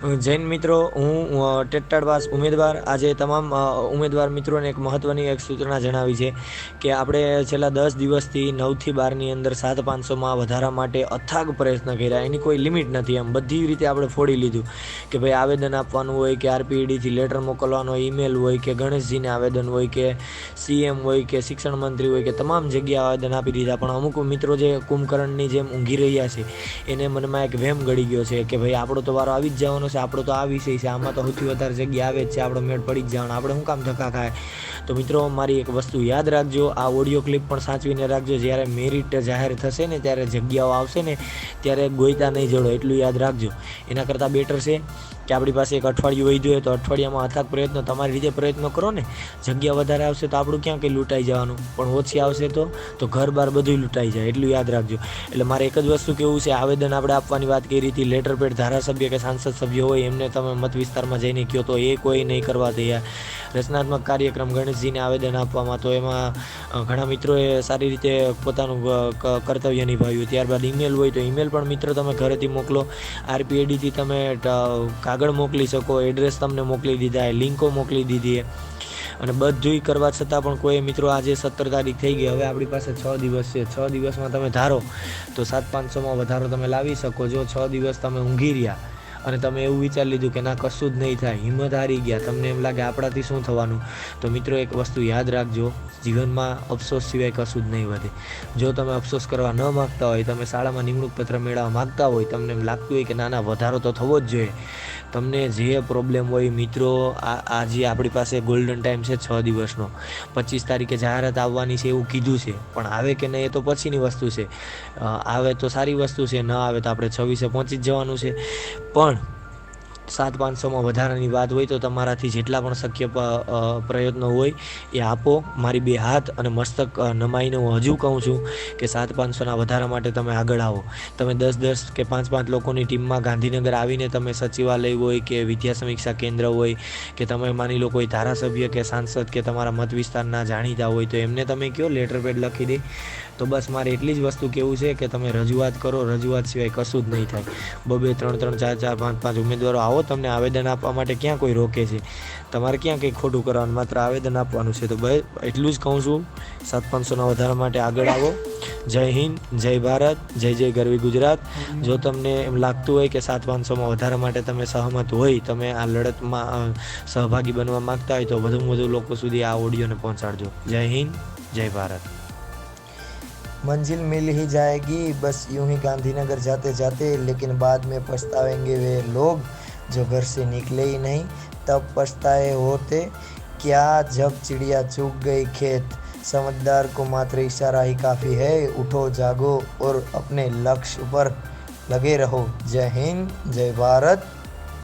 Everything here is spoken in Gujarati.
જૈન મિત્રો, હું ટેટાડ પાસ ઉમેદવાર. આજે તમામ ઉમેદવાર મિત્રોને એક મહત્ત્વની એક સૂચના જણાવી છે કે આપણે છેલ્લા 10 દિવસથી 9થી 12ની અંદર 7,500માં વધારા માટે અથાગ પ્રયત્ન કર્યા. એની કોઈ લિમિટ નથી. એમ બધી રીતે આપણે ફોડી લીધું કે ભાઈ આવેદન આપવાનું હોય કે આરપીડીથી લેટર મોકલવાનો ઈમેલ હોય કે ગણેશજીને આવેદન હોય કે સીએમ હોય કે શિક્ષણ મંત્રી હોય કે તમામ જગ્યાએ આવેદન આપી દીધા. પણ અમુક મિત્રો જે કુંભકર્ણની જેમ ઊંઘી રહ્યા છે એને મનમાં એક વહેમ ગળી ગયો છે કે ભાઈ આપણો તો વારો આવી જ જવાનો છે, આપણો તો આ વિષય છે, આમાં તો સૌથી વધારે જગ્યા આવે જ છે, આપણો મેળ પડી જ જવાનો, આપણે શું કામ ધક્કા ખાય. તો મિત્રો, મારી એક વસ્તુ યાદ રાખજો, આ ઓડિયો ક્લિપ પણ સાચવીને રાખજો. જ્યારે મેરિટ જાહેર થશે ને, ત્યારે જગ્યાઓ આવશે ને, ત્યારે ગોઈતા નહીં જડો, એટલું યાદ રાખજો. એના કરતાં બેટર છે કે આપણી પાસે એક અઠવાડિયું વહી જોઈએ તો અઠવાડિયામાં અથાગ પ્રયત્નો તમારી રીતે પ્રયત્નો કરો ને. જગ્યા વધારે આવશે તો આપણું ક્યાં કંઈ લૂંટાઈ જવાનું, પણ ઓછી આવશે તો ઘર બાર બધું લૂંટાઈ જાય, એટલું યાદ રાખજો. એટલે મારે એક જ વસ્તુ કહેવું છે, આવેદન આપણે આપવાની વાત કરી હતી, લેટર પેડ ધારાસભ્ય કે સાંસદ સભ્ય હોય એમને તમે મત વિસ્તારમાં જઈને કહો તો એ કોઈ નહીં કરવા તૈયાર. રચનાત્મક કાર્યક્રમ ગણેશજીને આવેદન આપવામાં, તો એમાં ઘણા મિત્રોએ સારી રીતે પોતાનું કર્તવ્ય નિભાવ્યું. ત્યારબાદ ઈમેલ હોય તો ઈમેલ પણ મિત્રો તમે ઘરેથી મોકલો. આરપીએડીથી તમે કાગળ મોકલી શકો, એડ્રેસ તમને મોકલી દીધા, લિંકો મોકલી દીધી. અને બધુંય કરવા છતાં પણ કોઈ મિત્રો, આજે 17 તારીખ થઈ ગઈ, હવે આપણી પાસે 6 દિવસ છે. 6 દિવસમાં તમે ધારો તો 7,500માં વધારો તમે લાવી શકો. જો 6 દિવસ તમે ઊંઘી રહ્યા અને તમે એવું વિચારી લીધું કે ના કશું જ નહીં થાય, હિંમત હારી ગયા, તમને એમ લાગે આપણાથી શું થવાનું, તો મિત્રો એક વસ્તુ યાદ રાખજો, જીવનમાં અફસોસ સિવાય કશું જ નહીં વધે. જો તમે અફસોસ કરવા ન માગતા હોય, તમે શાળામાં નિમણૂક પત્ર મેળવવા માગતા હોય, તમને એમ લાગતું હોય કે ના વધારો તો થવો જ જોઈએ, તમને જે પ્રોબ્લેમ હોય મિત્રો, આજે આપણી પાસે ગોલ્ડન ટાઈમ છે 6 દિવસનો. 25 તારીખે જાહેરાત આવવાની છે એવું કીધું છે, પણ આવે કે નહીં એ તો પછીની વસ્તુ છે. આવે તો સારી વસ્તુ છે, ન આવે તો આપણે 26એ પહોંચી જ જવાનું છે. પણ 7,500માં વધારાની વાત હોય તો તમારાથી જેટલા પણ શક્ય પ્રયત્નો હોય એ આપો. મારી 2 હાથ અને મસ્તક નમાઈને હું હજુ કહું છું કે 7,500ના વધારા માટે તમે આગળ આવો. તમે 10-10 કે 5-5 લોકોની ટીમમાં ગાંધીનગર આવીને તમે સચિવાલય હોય કે વિદ્યા સમીક્ષા કેન્દ્ર હોય કે તમે માની લો કોઈ ધારાસભ્ય કે સાંસદ કે તમારા મત વિસ્તારના જાણીતા હોય તો એમને તમે કહો લેટર પેડ લખી દે. તો બસ મારે એટલી જ વસ્તુ કહેવું છે કે તમે રજૂઆત કરો, રજૂઆત સિવાય કશું જ નહીં થાય. 2-2, 3-3, 4-4, 5-5 ઉમેદવારો આવો, તમને આવેદન આપવા માટે ક્યાં કોઈ રોકે છે? તમારે ક્યાં કંઈ ખોટું કરવાનું, માત્ર આવેદન આપવાનું છે. તો બસ એટલું જ કહું છું, 7,500ના વધારા માટે આગળ આવો. જય હિન્દ, જય ભારત, જય જય ગરવી ગુજરાત. જો તમને એમ લાગતું હોય કે 7,500માં વધારા માટે તમે સહમત હોય, તમે આ લડતમાં સહભાગી બનવા માગતા હોય, તો વધુમાં વધુ લોકો સુધી આ ઓડિયોને પહોંચાડજો. જય હિન્દ, જય ભારત. मंजिल मिल ही जाएगी बस यूं ही गांधीनगर जाते जाते, लेकिन बाद में पछतावेंगे वे लोग जो घर से निकले ही नहीं तब पछताए होते क्या जब चिड़िया चुग गई खेत. समझदार को मात्र इशारा ही काफ़ी है. उठो जागो और अपने लक्ष्य पर लगे रहो. जय हिंद, जय भारत.